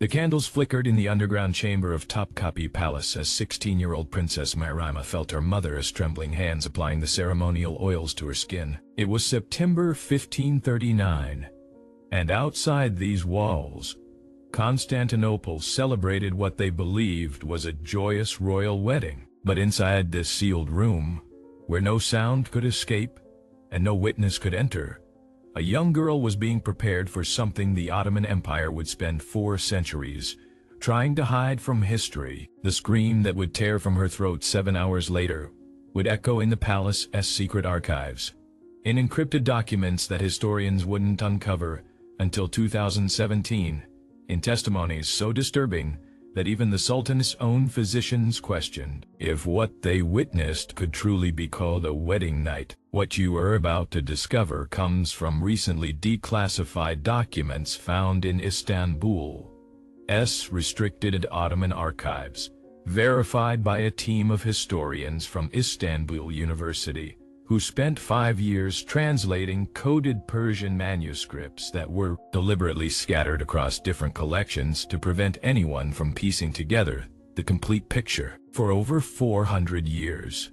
The candles flickered in the underground chamber of Topkapi Palace as 16-year-old Princess Myrima felt her mother's trembling hands applying the ceremonial oils to her skin. It was September 1539, and outside these walls, Constantinople celebrated what they believed was a joyous royal wedding. But inside this sealed room, where no sound could escape and no witness could enter, a young girl was being prepared for something the Ottoman Empire would spend 4 centuries trying to hide from history. The scream that would tear from her throat 7 hours later would echo in the palace's secret archives, in encrypted documents that historians wouldn't uncover until 2017, in testimonies so disturbing that even the Sultan's own physicians questioned if what they witnessed could truly be called a wedding night. What you are about to discover comes from recently declassified documents found in Istanbul's restricted Ottoman archives, verified by a team of historians from Istanbul University, who spent 5 years translating coded Persian manuscripts that were deliberately scattered across different collections to prevent anyone from piecing together the complete picture. For over 400 years,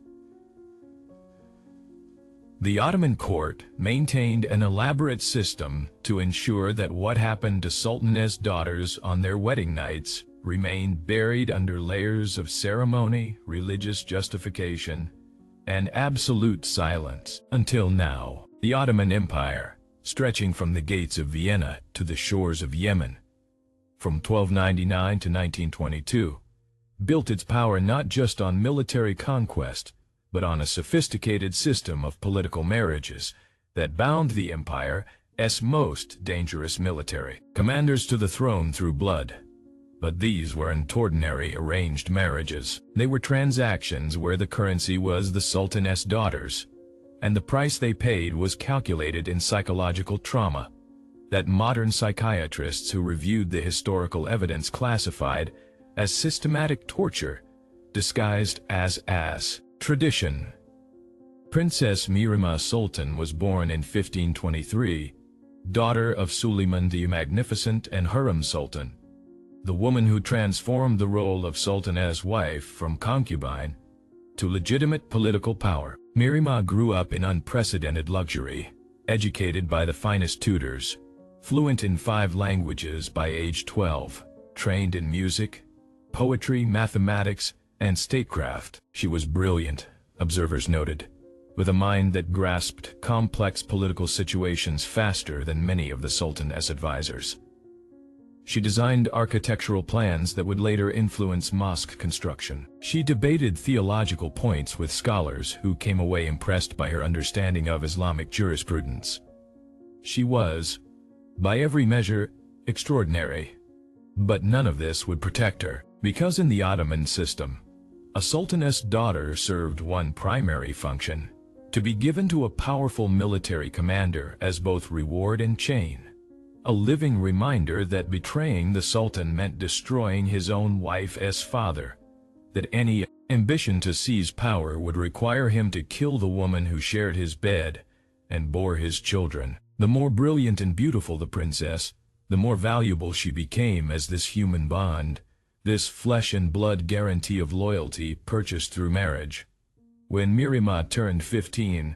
the Ottoman court maintained an elaborate system to ensure that what happened to Sultan's daughters on their wedding nights remained buried under layers of ceremony, religious justification, and absolute silence. Until now, the Ottoman Empire, stretching from the gates of Vienna to the shores of Yemen, from 1299 to 1922, built its power not just on military conquest, but on a sophisticated system of political marriages that bound the empire's most dangerous military commanders to the throne through blood. But these weren't ordinary arranged marriages. They were transactions where the currency was the Sultan's daughters, and the price they paid was calculated in psychological trauma that modern psychiatrists who reviewed the historical evidence classified as systematic torture disguised as tradition. Princess Myrima Sultan was born in 1523, daughter of Suleiman the Magnificent and Hurrem Sultan, the woman who transformed the role of Sultan's wife from concubine to legitimate political power. Myrima grew up in unprecedented luxury, educated by the finest tutors, fluent in 5 languages by age 12, trained in music, poetry, mathematics, and statecraft. She was brilliant, observers noted, with a mind that grasped complex political situations faster than many of the Sultan's advisors. She designed architectural plans that would later influence mosque construction. She debated theological points with scholars who came away impressed by her understanding of Islamic jurisprudence. She was, by every measure, extraordinary. But none of this would protect her, because in the Ottoman system, a sultaness daughter served one primary function: to be given to a powerful military commander as both reward and chain. A living reminder that betraying the Sultan meant destroying his own wife's father, that any ambition to seize power would require him to kill the woman who shared his bed and bore his children. The more brilliant and beautiful the princess, the more valuable she became as this human bond, this flesh and blood guarantee of loyalty purchased through marriage. When Myrima turned 15,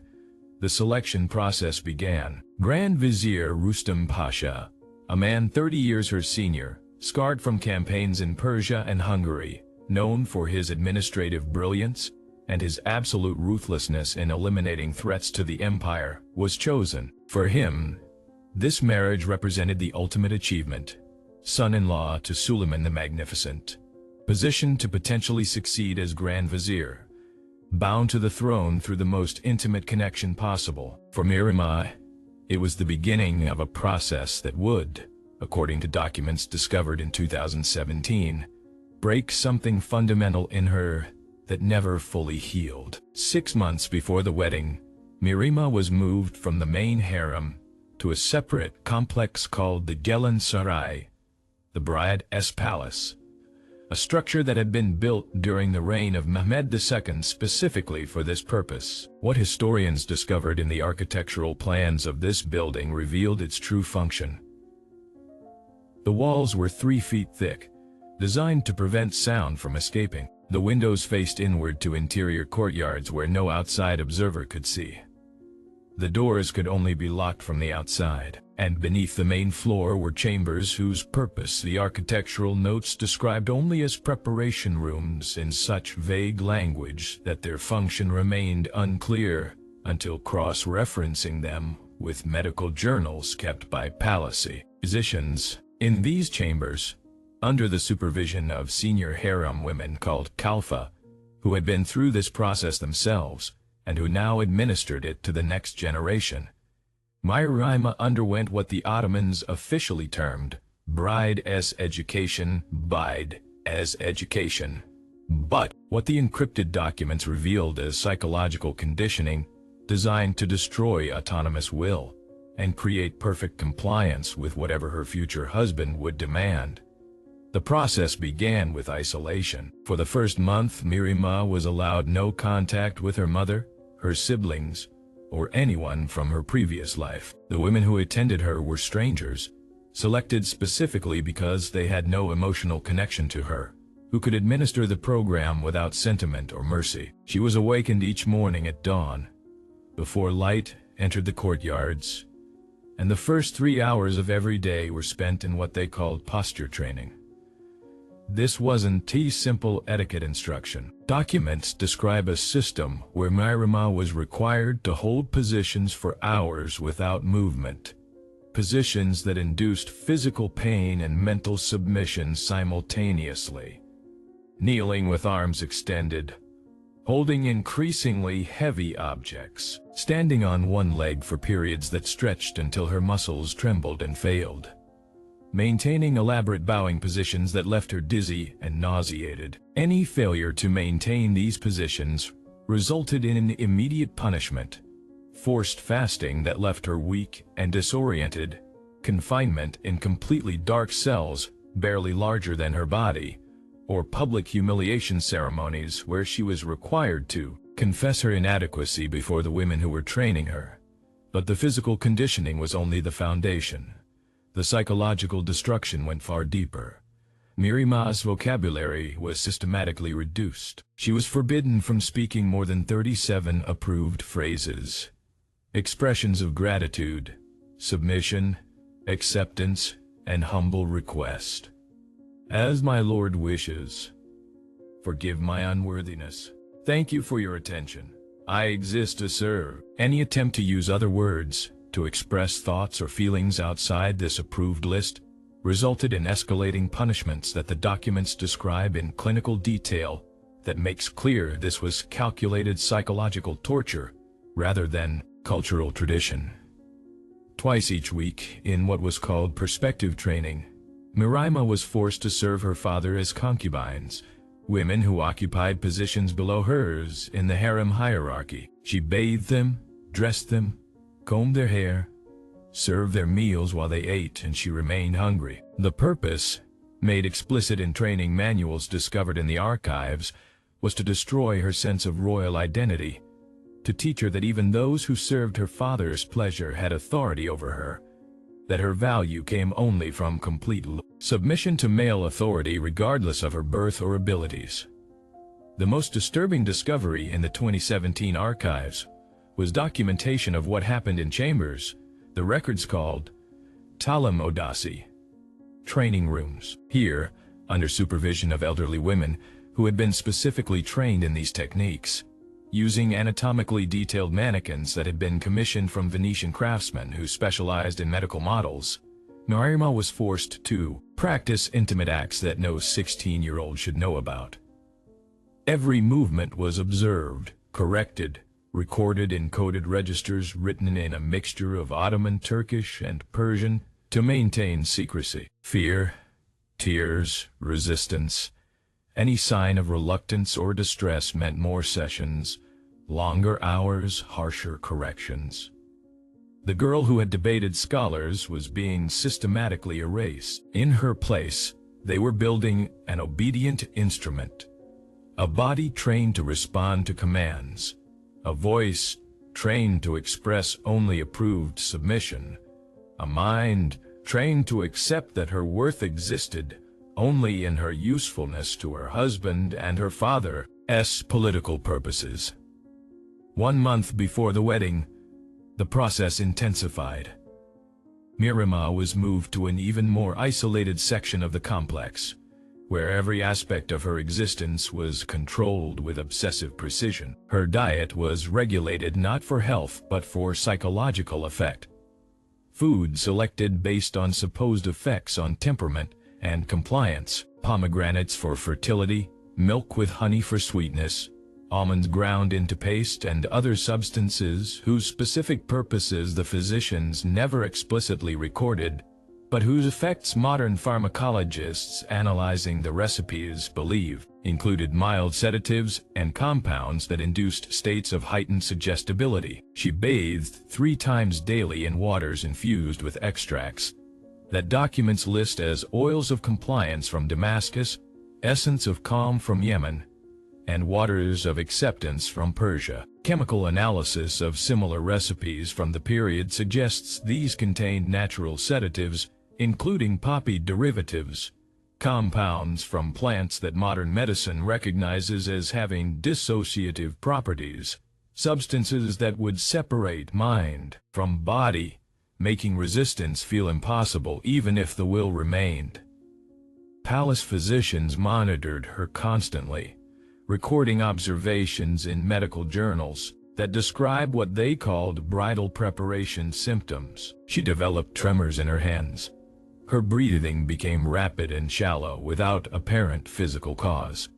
the selection process began. Grand Vizier Rustam Pasha, a man 30 years her senior, scarred from campaigns in Persia and Hungary, known for his administrative brilliance and his absolute ruthlessness in eliminating threats to the empire, was chosen. For him, this marriage represented the ultimate achievement. Son-in-law to Suleiman the Magnificent, positioned to potentially succeed as Grand Vizier, bound to the throne through the most intimate connection possible. For Myrima, it was the beginning of a process that would, according to documents discovered in 2017, break something fundamental in her that never fully healed. 6 months before the wedding, Myrima was moved from the main harem to a separate complex called the Gelen Saray, the bride's palace, a structure that had been built during the reign of Mehmed II specifically for this purpose. What historians discovered in the architectural plans of this building revealed its true function. The walls were 3 feet thick, designed to prevent sound from escaping. The windows faced inward to interior courtyards where no outside observer could see. The doors could only be locked from the outside, and beneath the main floor were chambers whose purpose the architectural notes described only as preparation rooms in such vague language that their function remained unclear until cross-referencing them with medical journals kept by Palissy. Physicians in these chambers, under the supervision of senior harem women called Kalfa, who had been through this process themselves, and who now administered it to the next generation. Myrima underwent what the Ottomans officially termed bride-s education, bide-s education. But what the encrypted documents revealed as psychological conditioning designed to destroy autonomous will and create perfect compliance with whatever her future husband would demand. The process began with isolation. For the first month, Myrima was allowed no contact with her mother, her siblings, or anyone from her previous life. The women who attended her were strangers, selected specifically because they had no emotional connection to her, who could administer the program without sentiment or mercy. She was awakened each morning at dawn, before light entered the courtyards, and the first 3 hours of every day were spent in what they called posture training. This wasn't simple etiquette instruction. Documents describe a system where Myrima was required to hold positions for hours without movement, positions that induced physical pain and mental submission simultaneously. Kneeling with arms extended, holding increasingly heavy objects, standing on one leg for periods that stretched until her muscles trembled and failed, maintaining elaborate bowing positions that left her dizzy and nauseated. Any failure to maintain these positions resulted in an immediate punishment: forced fasting that left her weak and disoriented, confinement in completely dark cells barely larger than her body, or public humiliation ceremonies where she was required to confess her inadequacy before the women who were training her. But the physical conditioning was only the foundation. The psychological destruction went far deeper. Myrima's vocabulary was systematically reduced. She was forbidden from speaking more than 37 approved phrases. Expressions of gratitude, submission, acceptance, and humble request. As my Lord wishes. Forgive my unworthiness. Thank you for your attention. I exist to serve. Any attempt to use other words to express thoughts or feelings outside this approved list resulted in escalating punishments that the documents describe in clinical detail that makes clear this was calculated psychological torture rather than cultural tradition. Twice each week, in what was called perspective training, Myrima was forced to serve her father as concubines, women who occupied positions below hers in the harem hierarchy. She bathed them, dressed them, combed their hair, served their meals while they ate, and she remained hungry. The purpose, made explicit in training manuals discovered in the archives, was to destroy her sense of royal identity, to teach her that even those who served her father's pleasure had authority over her, that her value came only from complete submission to male authority regardless of her birth or abilities. The most disturbing discovery in the 2017 archives was documentation of what happened in chambers, the records called Talim Odasi, training rooms. Here, under supervision of elderly women who had been specifically trained in these techniques, using anatomically detailed mannequins that had been commissioned from Venetian craftsmen who specialized in medical models, Myrima was forced to practice intimate acts that no 16-year-old should know about. Every movement was observed, corrected, recorded in coded registers written in a mixture of Ottoman, Turkish, and Persian to maintain secrecy. Fear, tears, resistance, any sign of reluctance or distress meant more sessions, longer hours, harsher corrections. The girl who had debated scholars was being systematically erased. In her place, they were building an obedient instrument, a body trained to respond to commands, a voice trained to express only approved submission, a mind trained to accept that her worth existed only in her usefulness to her husband and her father's political purposes. 1 month before the wedding, the process intensified. Mirima was moved to an even more isolated section of the complex, where every aspect of her existence was controlled with obsessive precision. Her diet was regulated not for health but for psychological effect. Food selected based on supposed effects on temperament and compliance: pomegranates for fertility, milk with honey for sweetness, almonds ground into paste, and other substances whose specific purposes the physicians never explicitly recorded, but whose effects modern pharmacologists analyzing the recipes believe included mild sedatives and compounds that induced states of heightened suggestibility. She bathed 3 times daily in waters infused with extracts that documents list as oils of compliance from Damascus, essence of calm from Yemen, and waters of acceptance from Persia. Chemical analysis of similar recipes from the period suggests these contained natural sedatives, including poppy derivatives, compounds from plants that modern medicine recognizes as having dissociative properties, substances that would separate mind from body, making resistance feel impossible even if the will remained. Palace physicians monitored her constantly, recording observations in medical journals that describe what they called bridal preparation symptoms. She developed tremors in her hands. Her breathing became rapid and shallow without apparent physical cause.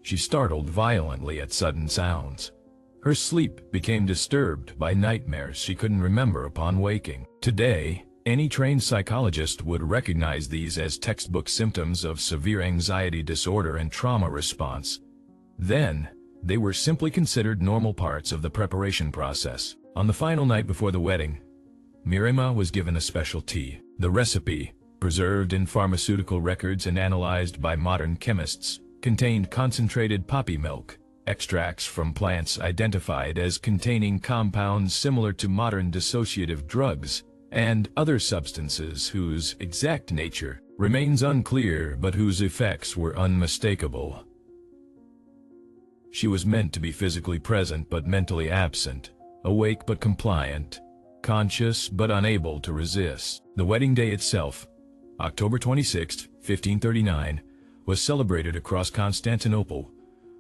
She startled violently at sudden sounds. Her sleep became disturbed by nightmares she couldn't remember upon waking. Today, any trained psychologist would recognize these as textbook symptoms of severe anxiety disorder and trauma response. Then, they were simply considered normal parts of the preparation process. On the final night before the wedding, Mirima was given a special tea. The recipe, preserved in pharmaceutical records and analyzed by modern chemists, contained concentrated poppy milk, extracts from plants identified as containing compounds similar to modern dissociative drugs, and other substances whose exact nature remains unclear but whose effects were unmistakable. She was meant to be physically present but mentally absent, awake but compliant, conscious but unable to resist. The wedding day itself, October 26, 1539, was celebrated across Constantinople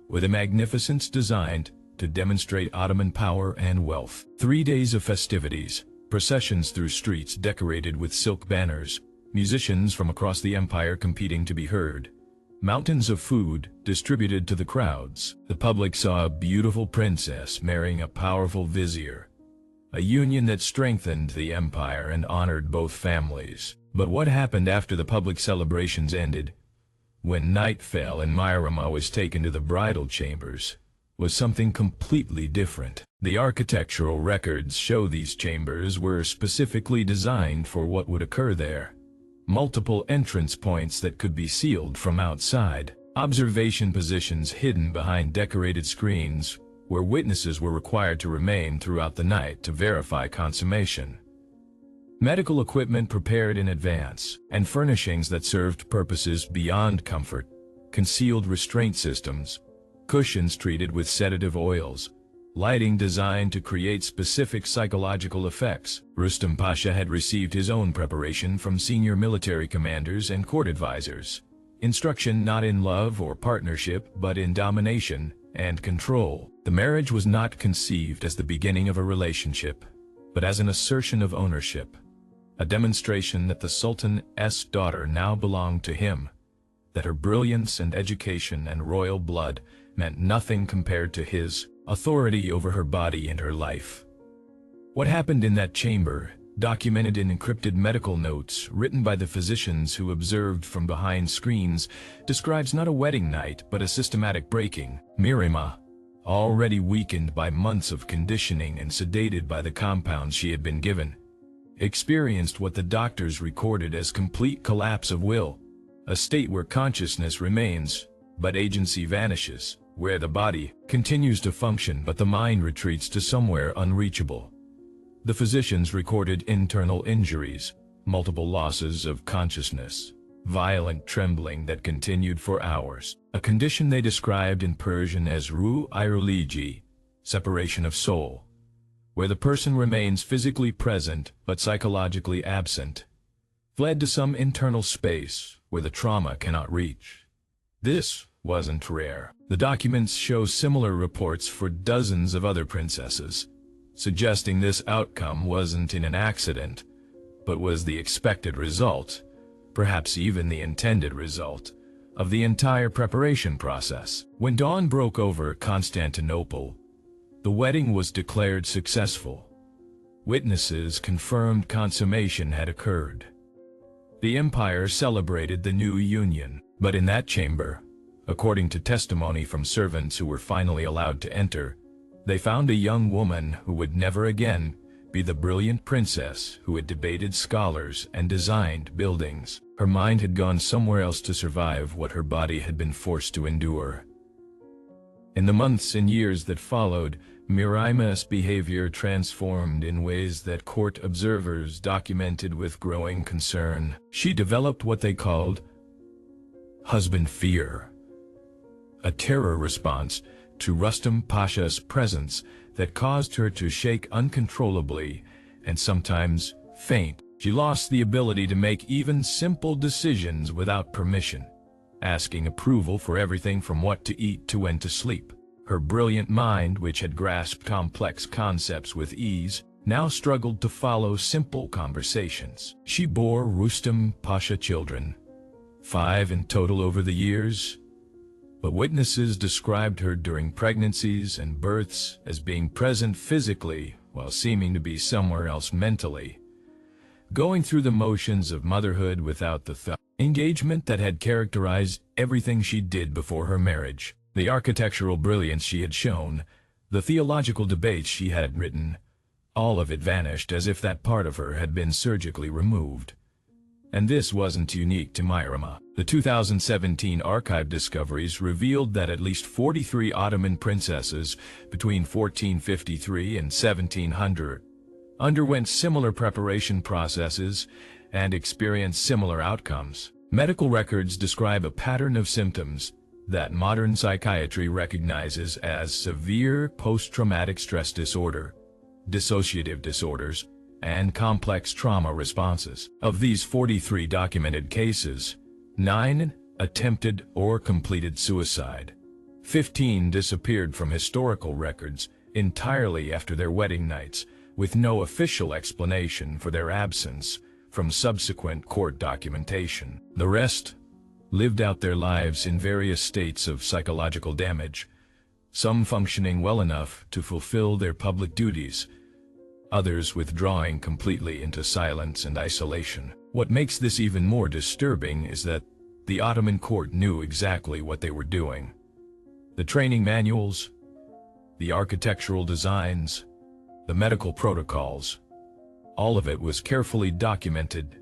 with a magnificence designed to demonstrate Ottoman power and wealth. 3 days of festivities, processions through streets decorated with silk banners, musicians from across the empire competing to be heard, mountains of food distributed to the crowds. The public saw a beautiful princess marrying a powerful vizier, a union that strengthened the empire and honored both families. But what happened after the public celebrations ended, when night fell and Mirima was taken to the bridal chambers, was something completely different. The architectural records show these chambers were specifically designed for what would occur there. Multiple entrance points that could be sealed from outside, observation positions hidden behind decorated screens, where witnesses were required to remain throughout the night to verify consummation. Medical equipment prepared in advance, and furnishings that served purposes beyond comfort, concealed restraint systems, cushions treated with sedative oils, lighting designed to create specific psychological effects. Rustam Pasha had received his own preparation from senior military commanders and court advisors. Instruction not in love or partnership, but in domination and control. The marriage was not conceived as the beginning of a relationship, but as an assertion of ownership, a demonstration that the Sultan's daughter now belonged to him, that her brilliance and education and royal blood meant nothing compared to his authority over her body and her life. What happened in that chamber, documented in encrypted medical notes written by the physicians who observed from behind screens, describes not a wedding night but a systematic breaking. Mirima, already weakened by months of conditioning and sedated by the compounds she had been given, experienced what the doctors recorded as complete collapse of will, a state where consciousness remains, but agency vanishes, where the body continues to function but the mind retreats to somewhere unreachable. The physicians recorded internal injuries, multiple losses of consciousness, violent trembling that continued for hours, a condition they described in Persian as ruh ayriliği, separation of soul, where the person remains physically present but psychologically absent, fled to some internal space where the trauma cannot reach. This wasn't rare. The documents show similar reports for dozens of other princesses, suggesting this outcome wasn't an accident, but was the expected result, perhaps even the intended result, of the entire preparation process. When dawn broke over Constantinople, the wedding was declared successful. Witnesses confirmed consummation had occurred. The empire celebrated the new union, but in that chamber, according to testimony from servants who were finally allowed to enter, they found a young woman who would never again be the brilliant princess who had debated scholars and designed buildings. Her mind had gone somewhere else to survive what her body had been forced to endure. In the months and years that followed, Miriam's behavior transformed in ways that court observers documented with growing concern. She developed what they called husband fear, a terror response to Rustam Pasha's presence that caused her to shake uncontrollably and sometimes faint. She lost the ability to make even simple decisions without permission, asking approval for everything from what to eat to when to sleep. Her brilliant mind, which had grasped complex concepts with ease, now struggled to follow simple conversations. She bore Rustam Pasha children, 5 in total over the years, but witnesses described her during pregnancies and births as being present physically while seeming to be somewhere else mentally, going through the motions of motherhood without the engagement that had characterized everything she did before her marriage. The architectural brilliance she had shown, the theological debates she had written, all of it vanished as if that part of her had been surgically removed. And this wasn't unique to Miriam. The 2017 archive discoveries revealed that at least 43 Ottoman princesses between 1453 and 1700 underwent similar preparation processes and experienced similar outcomes. Medical records describe a pattern of symptoms that modern psychiatry recognizes as severe post-traumatic stress disorder, dissociative disorders, and complex trauma responses. Of these 43 documented cases, 9 attempted or completed suicide. 15 disappeared from historical records entirely after their wedding nights, with no official explanation for their absence from subsequent court documentation. The rest lived out their lives in various states of psychological damage, some functioning well enough to fulfill their public duties, others withdrawing completely into silence and isolation. What makes this even more disturbing is that the Ottoman court knew exactly what they were doing. The training manuals, the architectural designs, the medical protocols, all of it was carefully documented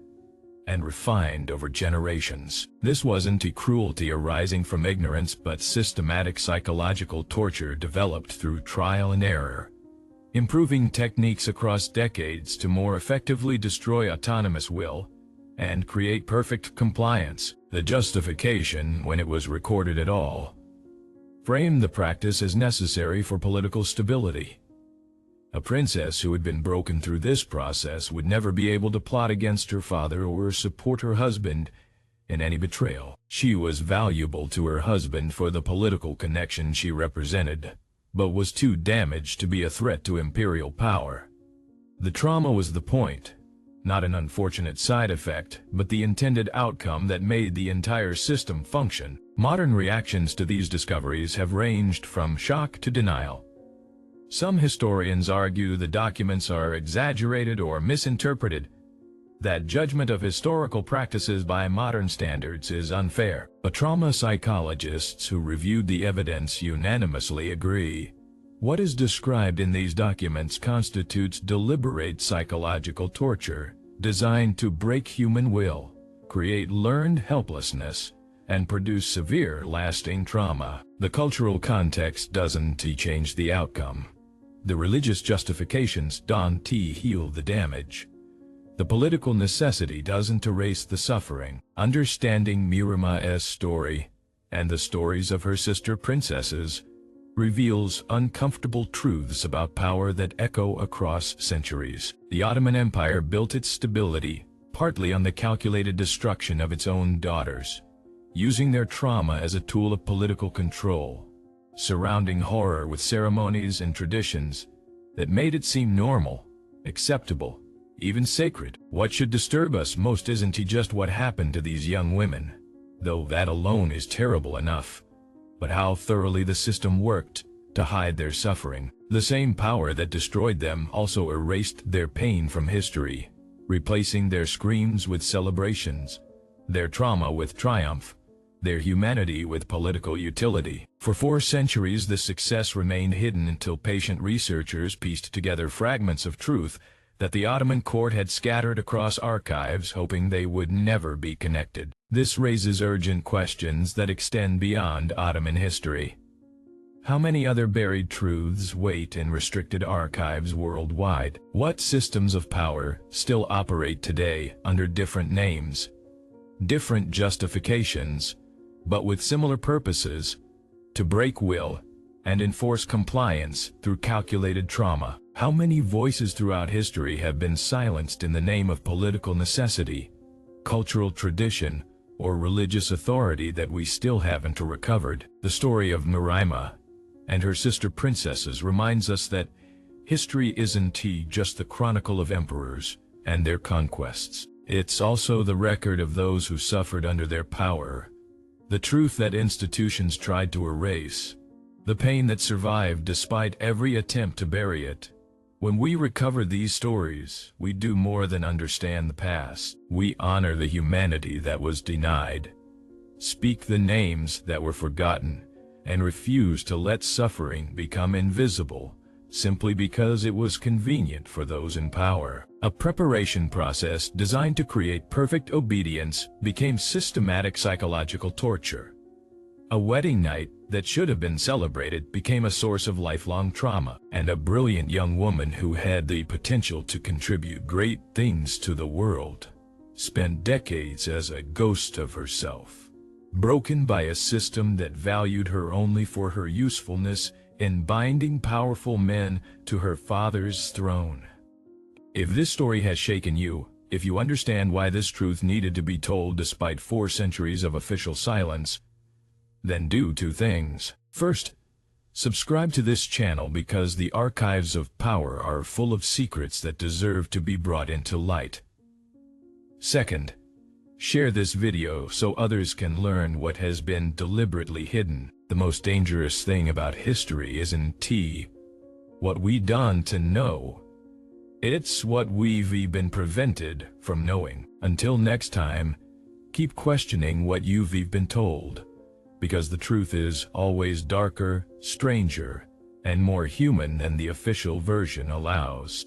and refined over generations. This wasn't a cruelty arising from ignorance, but systematic psychological torture developed through trial and error, improving techniques across decades to more effectively destroy autonomous will and create perfect compliance. The justification, when it was recorded at all, framed the practice as necessary for political stability. A princess who had been broken through this process would never be able to plot against her father or support her husband in any betrayal. She was valuable to her husband for the political connection she represented, but was too damaged to be a threat to imperial power. The trauma was the point, not an unfortunate side effect, but the intended outcome that made the entire system function. Modern reactions to these discoveries have ranged from shock to denial. Some historians argue the documents are exaggerated or misinterpreted, that judgment of historical practices by modern standards is unfair. But trauma psychologists who reviewed the evidence unanimously agree. What is described in these documents constitutes deliberate psychological torture, designed to break human will, create learned helplessness, and produce severe, lasting trauma. The cultural context doesn't change the outcome. The religious justifications don't heal the damage. The political necessity doesn't erase the suffering. Understanding Mirima's story, and the stories of her sister princesses, reveals uncomfortable truths about power that echo across centuries. The Ottoman Empire built its stability partly on the calculated destruction of its own daughters, using their trauma as a tool of political control, surrounding horror with ceremonies and traditions that made it seem normal, acceptable, even sacred. What should disturb us most isn't just what happened to these young women, though that alone is terrible enough, but how thoroughly the system worked to hide their suffering. The same power that destroyed them also erased their pain from history, replacing their screams with celebrations, their trauma with triumph, their humanity with political utility. For 4 centuries this success remained hidden until patient researchers pieced together fragments of truth that the Ottoman court had scattered across archives, hoping they would never be connected. This raises urgent questions that extend beyond Ottoman history. How many other buried truths wait in restricted archives worldwide? What systems of power still operate today under different names, different justifications, but with similar purposes: to break will and enforce compliance through calculated trauma? How many voices throughout history have been silenced in the name of political necessity, cultural tradition, or religious authority that we still haven't recovered? The story of Mirima and her sister princesses reminds us that history isn't just the chronicle of emperors and their conquests. It's also the record of those who suffered under their power, the truth that institutions tried to erase, the pain that survived despite every attempt to bury it. When we recover these stories, we do more than understand the past. We honor the humanity that was denied, speak the names that were forgotten, and refuse to let suffering become invisible simply because it was convenient for those in power. A preparation process designed to create perfect obedience became systematic psychological torture. A wedding night that should have been celebrated became a source of lifelong trauma, and a brilliant young woman who had the potential to contribute great things to the world spent decades as a ghost of herself, broken by a system that valued her only for her usefulness in binding powerful men to her father's throne. If this story has shaken you, if you understand why this truth needed to be told despite 4 centuries of official silence, then do 2 things. First, subscribe to this channel because the archives of power are full of secrets that deserve to be brought into light. Second, share this video so others can learn what has been deliberately hidden. The most dangerous thing about history isn't what we done to know. It's what we've been prevented from knowing. Until next time, keep questioning what you've been told, because the truth is always darker, stranger, and more human than the official version allows.